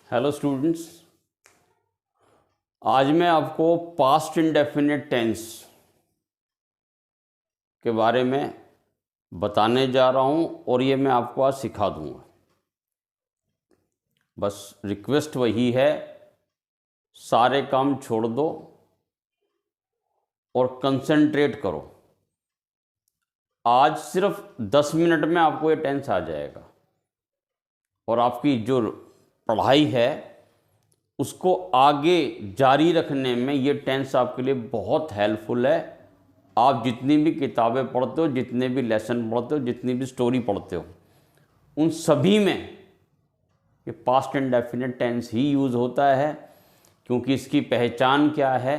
Hello students, आज मैं आपको पास्ट इंडेफिनिट टेंस के बारे में बताने जा रहा हूं और ये मैं आपको आज सिखा दूंगा। बस रिक्वेस्ट वही है, सारे काम छोड़ दो और कंसंट्रेट करो। आज सिर्फ 10 मिनट में आपको ये टेंस आ जाएगा और आपकी जो पढ़ाई है उसको आगे जारी रखने में ये टेंस आपके लिए बहुत हेल्पफुल है। आप जितनी भी किताबें पढ़ते हो, जितने भी लेसन पढ़ते हो, जितनी भी स्टोरी पढ़ते हो, उन सभी में ये पास्ट इंडेफिनिट टेंस ही यूज़ होता है, क्योंकि इसकी पहचान क्या है।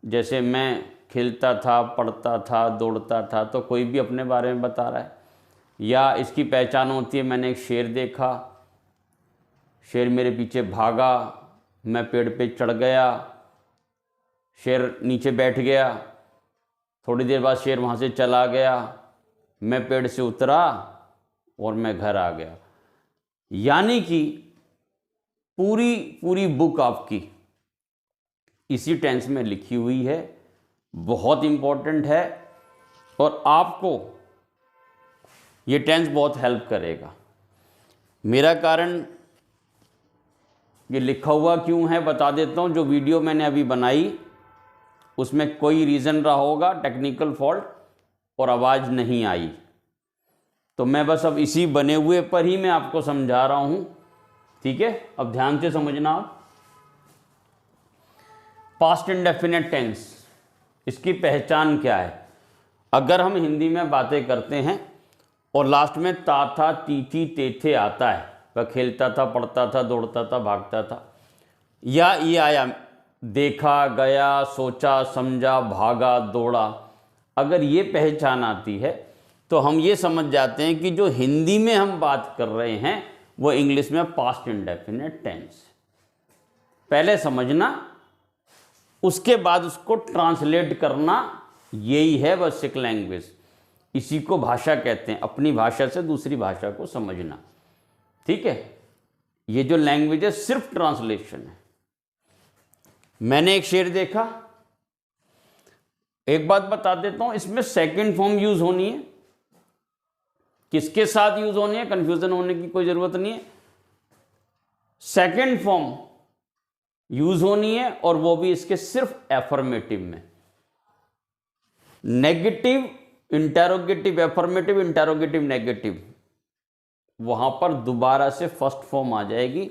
जैसे मैं खेलता था, पढ़ता था, दौड़ता था, तो कोई भी अपने बारे में बता रहा है। या इसकी पहचान होती है, मैंने एक शेर देखा, शेर मेरे पीछे भागा, मैं पेड़ पे चढ़ गया, शेर नीचे बैठ गया, थोड़ी देर बाद शेर वहाँ से चला गया, मैं पेड़ से उतरा और मैं घर आ गया। यानी कि पूरी बुक आपकी इसी टेंस में लिखी हुई है, बहुत इम्पोर्टेंट है और आपको ये टेंस बहुत हेल्प करेगा। मेरा कारण ये लिखा हुआ क्यों है बता देता हूँ। जो वीडियो मैंने अभी बनाई उसमें कोई रीज़न रहा होगा, टेक्निकल फॉल्ट, और आवाज़ नहीं आई, तो मैं बस अब इसी बने हुए पर ही मैं आपको समझा रहा हूँ। ठीक है, अब ध्यान से समझना आप। पास्ट इंडेफिनिट टेंस, इसकी पहचान क्या है। अगर हम हिंदी में बातें करते हैं और लास्ट में ता था, ती थी, ते थे आता है, वह खेलता था, पढ़ता था, दौड़ता था, भागता था, या ये आया देखा, गया, सोचा, समझा, भागा, दौड़ा, अगर ये पहचान आती है तो हम ये समझ जाते हैं कि जो हिंदी में हम बात कर रहे हैं वो इंग्लिश में पास्ट इंडेफिनिट टेंस। पहले समझना, उसके बाद उसको ट्रांसलेट करना, यही है बेसिक लैंग्वेज। इसी को भाषा कहते हैं, अपनी भाषा से दूसरी भाषा को समझना। ठीक है, ये जो लैंग्वेज है सिर्फ ट्रांसलेशन है। मैंने एक शेर देखा, एक बात बता देता हूं, इसमें सेकंड फॉर्म यूज होनी है। किसके साथ यूज होनी है, कंफ्यूजन होने की कोई जरूरत नहीं है। सेकंड फॉर्म यूज होनी है और वो भी इसके सिर्फ एफर्मेटिव में। Negative, interrogative, affirmative, interrogative, negative, वहां पर दोबारा से फर्स्ट फॉर्म आ जाएगी।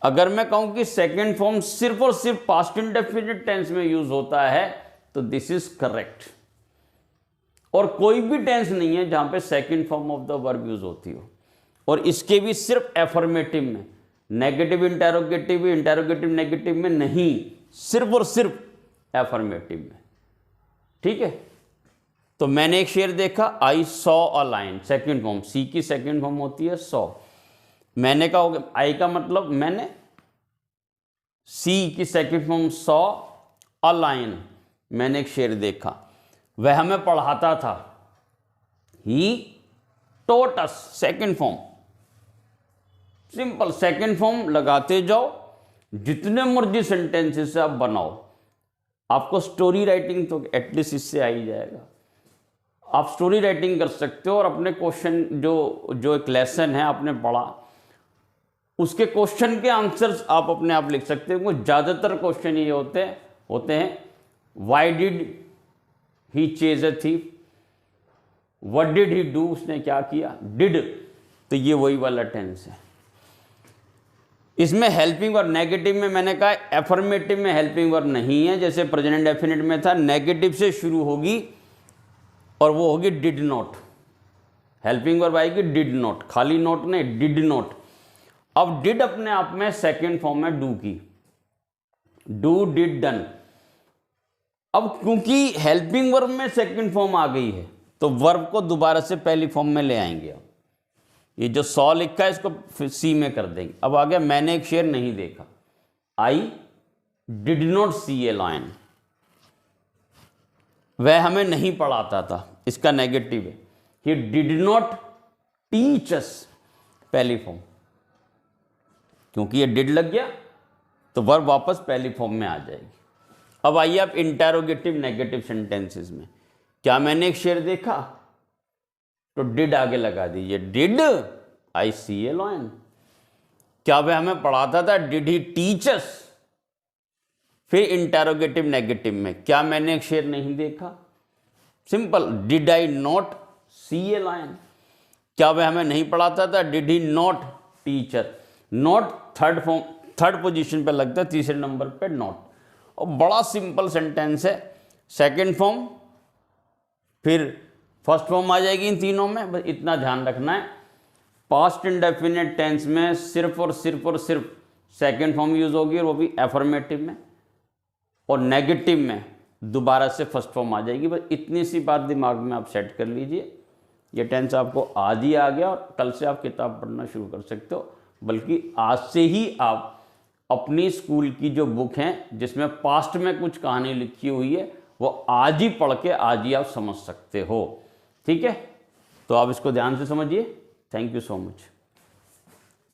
अगर मैं कहूं कि सेकंड फॉर्म सिर्फ और सिर्फ पास्ट इंडेफिनिट टेंस में यूज होता है तो दिस इज करेक्ट। और कोई भी टेंस नहीं है जहां पे second form of the verb use होती हो। और इसके भी सिर्फ एफर्मेटिव में, नेगेटिव इंटेरोगेटिव, इंटेरोगेटिव नेगेटिव में नहीं, सिर्फ और सिर्फ एफर्मेटिव में। ठीक है, तो मैंने एक शेर देखा, I saw a lion, second form, see की सेकंड फॉर्म होती है सॉ। मैंने कहा आई का मतलब मैंने, सी की second form saw a lion, मैंने एक शेर देखा, वह हमें पढ़ाता था, he taught us, second form. Simple second form लगाते जाओ, जितने मर्जी सेंटेंसेस से आप बनाओ। आपको स्टोरी राइटिंग तो एटलीस्ट इससे आ ही जाएगा। आप स्टोरी राइटिंग कर सकते हो और अपने क्वेश्चन जो एक लेसन है आपने पढ़ा, उसके क्वेश्चन के आंसर्स आप अपने आप लिख सकते हो। ज़्यादातर क्वेश्चन ये होते हैं why did he chase a thief, what did he do, उसने क्या किया, डिड, तो ये वही वाला टेंस है। इसमें हेल्पिंग वर्ब, नेगेटिव में मैंने कहा, एफर्मेटिव में हेल्पिंग वर्ब नहीं है। जैसे प्रेजेंट डेफिनिट में था, नेगेटिव से शुरू होगी और वो होगी डिड नॉट। हेल्पिंग वर्ब आएगी डिड नॉट, खाली नोट नहीं, डिड नॉट। अब डिड अपने आप में सेकंड फॉर्म है डू की, डू, डिड, डन। अब क्योंकि हेल्पिंग वर्ब में सेकंड फॉर्म आ गई है तो वर्ब को दोबारा से पहली फॉर्म में ले आएंगे। अब ये जो सॉ लिखा है इसको सी में कर देंगे। अब आ गया, मैंने एक शेर नहीं देखा, I did not see a lion, वह हमें नहीं पढ़ाता था, इसका नेगेटिव है, he did not teach us, पहली फॉर्म। क्योंकि ये डिड लग गया तो वर्ब वापस पहली फॉर्म में आ जाएगी। अब आइए आप इंटेरोगेटिव नेगेटिव सेंटेंसेस में। क्या मैंने एक शेर देखा, तो डिड आगे लगा दीजिए, did I C a lion. क्या वह हमें पढ़ाता था, डिड ही टीच अस। फिर इंटेरोगेटिव नेगेटिव में, क्या मैंने एक शेर नहीं देखा, simple, did I not see a lion. क्या वह हमें नहीं पढ़ाता था, did he not teacher. Not third position पे लगता है, तीसरे नंबर पे नॉट। और बड़ा सिंपल सेंटेंस है। सेकंड फॉर्म फिर फर्स्ट फॉर्म आ जाएगी इन तीनों में, बस इतना ध्यान रखना है। पास्ट इंडेफिनिट टेंस में सिर्फ और सिर्फ सेकंड फॉर्म यूज होगी, और वो भी एफर्मेटिव में। और नेगेटिव में दोबारा से फर्स्ट फॉर्म आ जाएगी। बस इतनी सी बात दिमाग में आप सेट कर लीजिए। ये टेंस आपको आज ही आ गया और कल से आप किताब पढ़ना शुरू कर सकते हो। बल्कि आज से ही आप अपनी स्कूल की जो बुक हैं जिसमें पास्ट में कुछ कहानी लिखी हुई है, वो आज ही पढ़ के आज ही आप समझ सकते हो। ठीक है, तो आप इसको ध्यान से समझिए। Thank you so much.